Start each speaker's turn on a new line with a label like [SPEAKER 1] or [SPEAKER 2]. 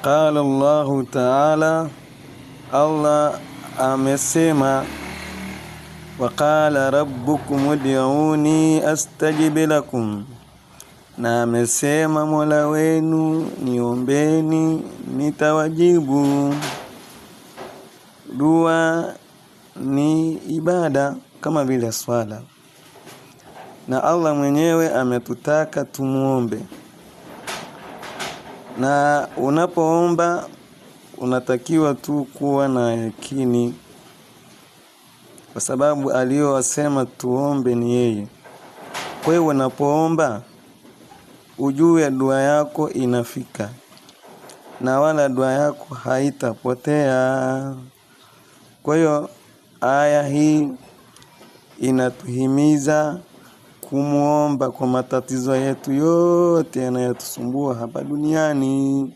[SPEAKER 1] Qala Allahu ta'ala, Allah amesema, waqala rabbukum ud'uni astajib lakum, na amesema Mola wenu niombeni nitawajibu. Dua ni ibada kama vile swala, na Allah mwenyewe ametutaka tumuombe. Na unapoomba unatakiwa tu kuwa na yakini, kwa sababu aliyowasema tuombe ni yeye. Kwa hiyo unapoomba ujue dua yako inafika, na wala dua yako haitapotea. Kwa hiyo aya hii inatuhimiza kumuomba kwa matatizo yetu yote yanayotusumbua hapa duniani.